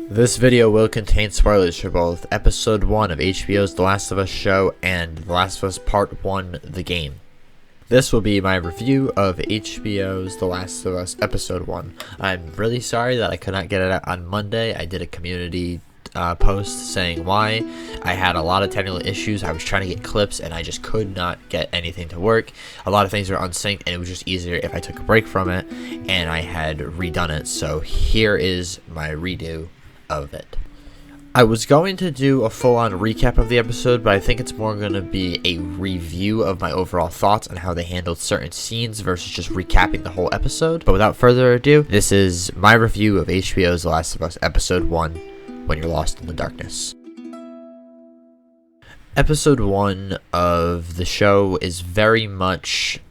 This video will contain spoilers for both Episode 1 of HBO's The Last of Us show and The Last of Us Part 1, the game. This will be my review of HBO's The Last of Us Episode 1. I'm really sorry that I could not get it out on Monday. I did a community post saying why. I had a lot of technical issues. I was trying to get clips and I just could not get anything to work. A lot of things were unsynced and it was just easier if I took a break from it and I had redone it. So here is my redo of it. I was going to do a full-on recap of the episode, but I think it's more going to be a review of my overall thoughts on how they handled certain scenes versus just recapping the whole episode. But without further ado, this is my review of HBO's The Last of Us Episode 1, When You're Lost in the Darkness. Episode 1 of the show is very much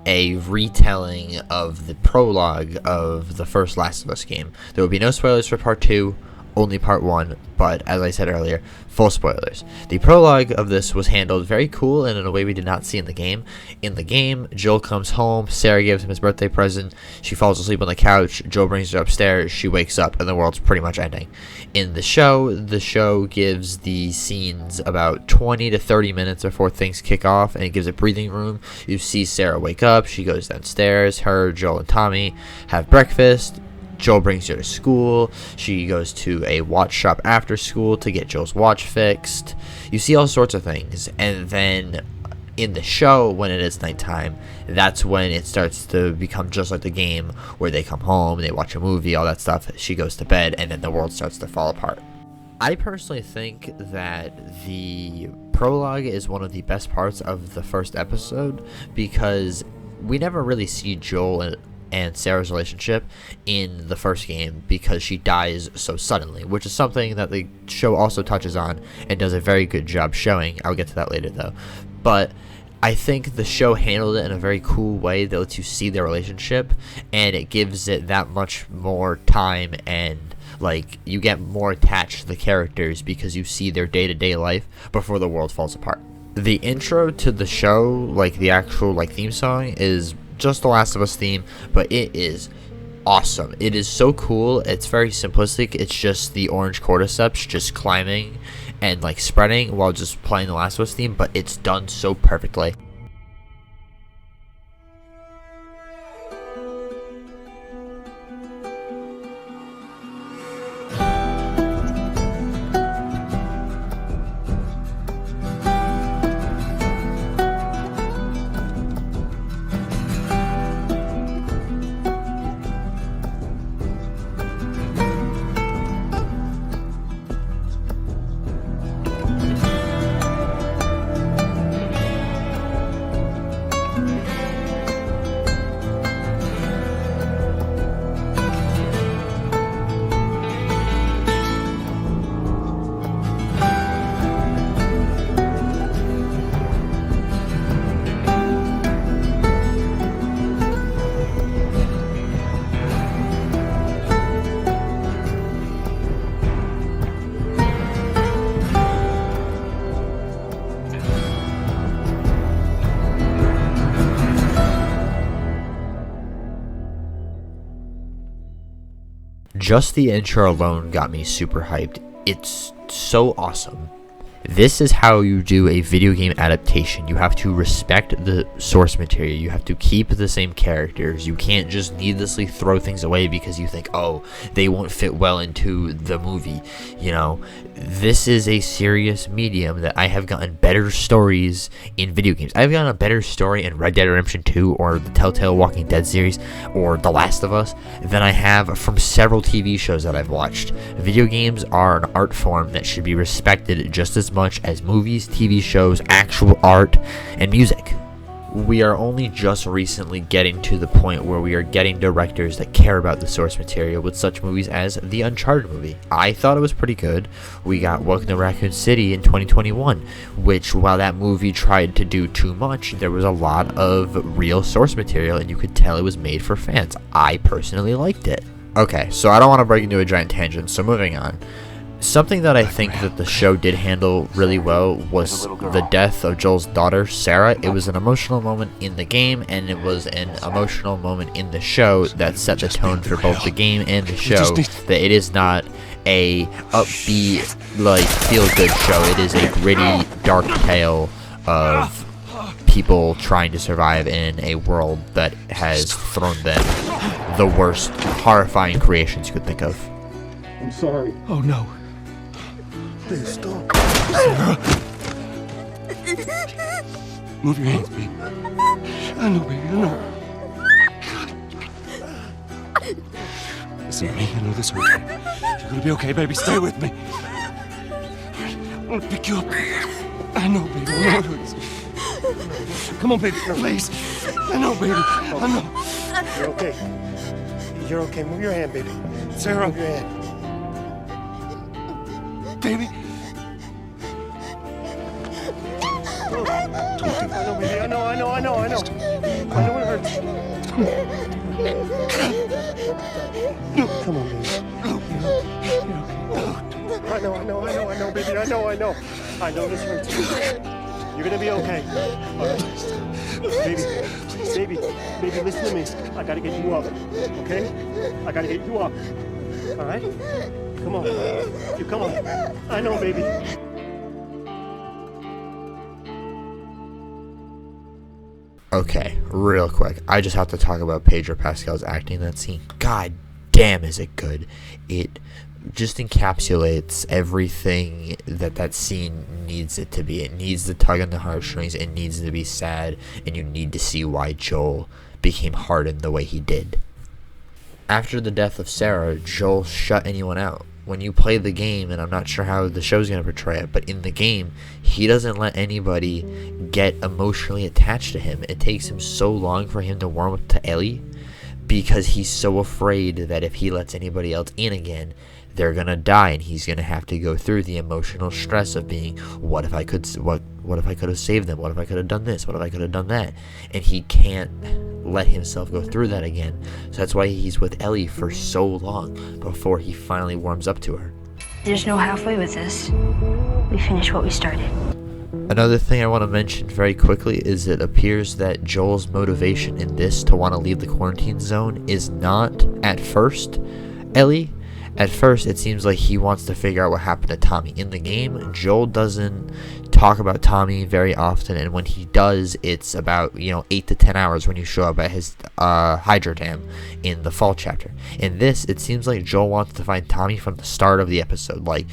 a retelling of the prologue of the first Last of Us game. There will be no spoilers for Part 2, only Part 1, but as I said earlier, full spoilers. The prologue of this was handled very cool and in a way we did not see in the game. In the game, Joel comes home, Sarah gives him his birthday present, she falls asleep on the couch, Joel brings her upstairs, she wakes up, and the world's pretty much ending. In the show gives the scenes about 20 to 30 minutes before things kick off, and it gives a breathing room. You see Sarah wake up, she goes downstairs, her, Joel, and Tommy have breakfast. Joel brings her to school. She goes to a watch shop after school to get Joel's watch fixed. You see all sorts of things. And then in the show, when it is nighttime, that's when it starts to become just like the game, where they come home, they watch a movie, all that stuff. She goes to bed, and then the world starts to fall apart. I personally think that the prologue is one of the best parts of the first episode because we never really see Joel and Sarah's relationship in the first game because she dies so suddenly, which is something that the show also touches on and does a very good job showing. I'll get to that later though. But I think the show handled it in a very cool way that lets you see their relationship, and it gives it that much more time, and like you get more attached to the characters because you see their day-to-day life before the world falls apart. The intro to the show, like the actual theme song, is just the Last of Us theme, but it is awesome. It is so cool. It's very simplistic. It's just the orange cordyceps just climbing and spreading while just playing the Last of Us theme, but it's done so perfectly. Just the intro alone got me super hyped. It's so awesome. This is how you do a video game adaptation. You have to respect the source material. You have to keep the same characters. You can't just needlessly throw things away because you think, oh, they won't fit well into the movie. You know, this is a serious medium that I have gotten better stories in video games. I've gotten a better story in Red Dead Redemption 2 or the Telltale Walking Dead series or The Last of Us than I have from several TV shows that I've watched. Video games are an art form that should be respected just as much as movies, TV shows, actual art, and music. We are only just recently getting to the point where we are getting directors that care about the source material with such movies as the Uncharted movie. I thought it was pretty good. We got Welcome to Raccoon City in 2021, which while that movie tried to do too much, there was a lot of real source material and you could tell it was made for fans. I personally liked it. Okay, so I don't want to break into a giant tangent, so moving on. Something that I think that the show did handle really well was the death of Joel's daughter, Sarah. It was an emotional moment in the game, and it was an emotional moment in the show that set the tone for both the game and the show. That it is not a upbeat, like, feel-good show. It is a gritty, dark tale of people trying to survive in a world that has thrown them the worst, horrifying creations you could think of. I'm sorry. Oh no. Please stop. Sarah. Move your hands, baby. I know, baby, I know. Listen to me, I know this hurts you. You're gonna be okay, baby. Stay with me. I'm gonna pick you up. I know, baby, I know it hurts. Come on, baby, please. I know, baby, I know. You're okay. You're okay. Move your hand, baby. Sarah. Move your hand. Baby. I know, baby. I know. I know it hurts. Come on, baby. I know, baby. I know. I know this hurts. You're gonna be okay. All right. Baby, listen to me. I gotta get you up, okay? I gotta get you up. All right? Come on. You come on. I know, baby. Okay, real quick. I just have to talk about Pedro Pascal's acting in that scene. God damn, is it good. It just encapsulates everything that scene needs it to be. It needs to tug on the heartstrings. It needs to be sad. And you need to see why Joel became hardened the way he did. After the death of Sarah, Joel shut anyone out. When you play the game, and I'm not sure how the show's going to portray it, but in the game, he doesn't let anybody get emotionally attached to him. It takes him so long for him to warm up to Ellie because he's so afraid that if he lets anybody else in again, they're going to die, and he's going to have to go through the emotional stress of being, what if I could have saved them? What if I could have done this? What if I could have done that? And he can't let himself go through that again. So that's why he's with Ellie for so long before he finally warms up to her. There's no halfway with this. We finished what we started. Another thing I want to mention very quickly is it appears that Joel's motivation in this to want to leave the quarantine zone is not, at first, Ellie. At first, it seems like he wants to figure out what happened to Tommy. In the game, Joel doesn't talk about Tommy very often, and when he does, it's about 8 to 10 hours when you show up at his hydro dam in the fall chapter. In this, it seems like Joel wants to find Tommy from the start of the episode. Like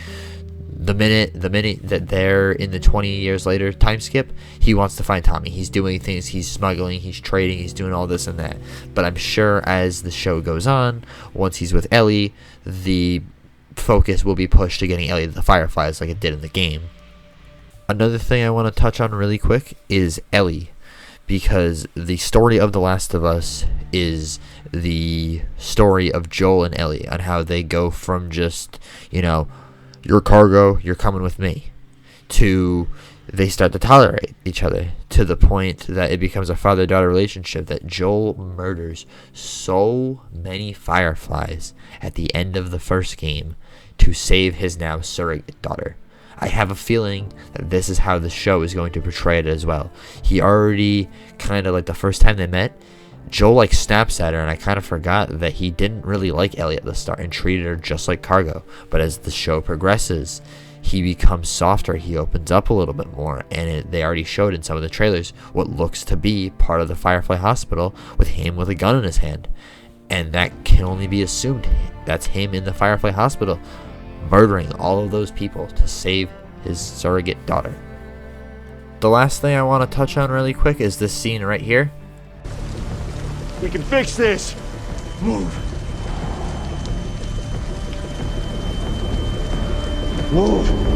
the minute that they're in the 20 years later time skip, he wants to find Tommy. He's doing things, he's smuggling, he's trading, he's doing all this and that. But I'm sure as the show goes on, once he's with Ellie, the focus will be pushed to getting Ellie to the Fireflies like it did in the game. Another thing I want to touch on really quick is Ellie, because the story of The Last of Us is the story of Joel and Ellie, on how they go from just, your cargo, you're coming with me, to they start to tolerate each other, to the point that it becomes a father-daughter relationship, that Joel murders so many Fireflies at the end of the first game to save his now surrogate daughter. I have a feeling that this is how the show is going to portray it as well. He already kind of, like, the first time they met, Joel snaps at her, and I kind of forgot that he didn't really like Ellie at the start and treated her just like cargo. But as the show progresses, he becomes softer, he opens up a little bit more, and they already showed in some of the trailers what looks to be part of the Firefly Hospital with him with a gun in his hand. And that can only be assumed that's him in the Firefly Hospital, murdering all of those people to save his surrogate daughter. The last thing I want to touch on really quick is this scene right here. We can fix this. Move. Move.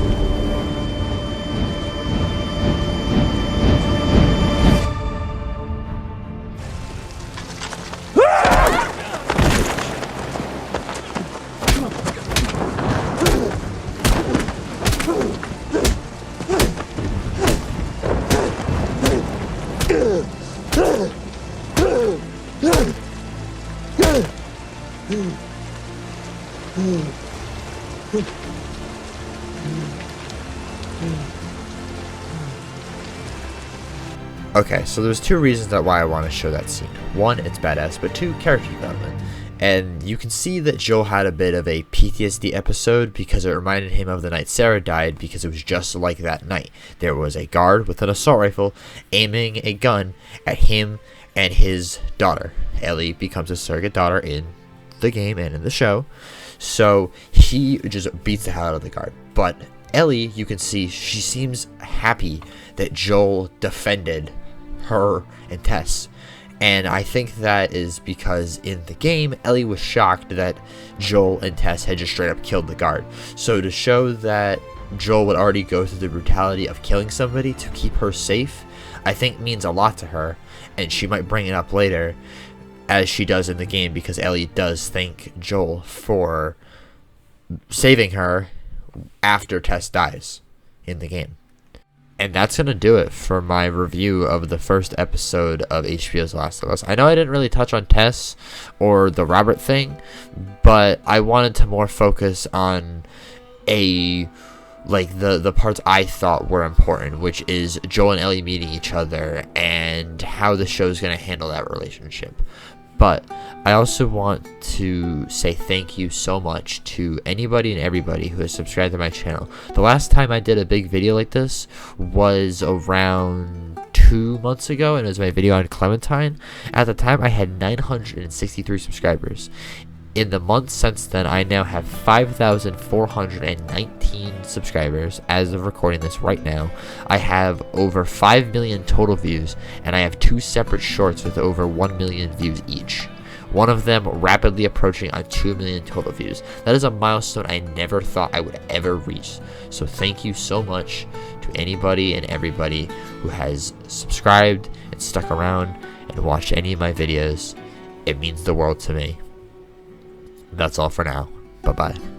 Okay, so there's two reasons why I want to show that scene. One, it's badass, but two, character development. And you can see that Joel had a bit of a PTSD episode because it reminded him of the night Sarah died, because it was just like that night. There was a guard with an assault rifle aiming a gun at him and his daughter. Ellie becomes a surrogate daughter in the game and in the show. So he just beats the hell out of the guard. But Ellie, you can see, she seems happy that Joel defended her and Tess. And I think that is because in the game, Ellie was shocked that Joel and Tess had just straight up killed the guard. So to show that Joel would already go through the brutality of killing somebody to keep her safe, I think means a lot to her. And she might bring it up later, as she does in the game, because Ellie does thank Joel for saving her after Tess dies in the game. And that's going to do it for my review of the first episode of HBO's Last of Us. I know I didn't really touch on Tess or the Robert thing, but I wanted to more focus on the parts I thought were important, which is Joel and Ellie meeting each other and how the show's going to handle that relationship. But I also want to say thank you so much to anybody and everybody who has subscribed to my channel. The last time I did a big video like this was around 2 months ago, and it was my video on Clementine. At the time, I had 963 subscribers. In the months since then, I now have 5,419 subscribers as of recording this right now. I have over 5 million total views, and I have 2 separate shorts with over 1 million views each. One of them rapidly approaching on 2 million total views. That is a milestone I never thought I would ever reach. So thank you so much to anybody and everybody who has subscribed and stuck around and watched any of my videos. It means the world to me. That's all for now. Bye-bye.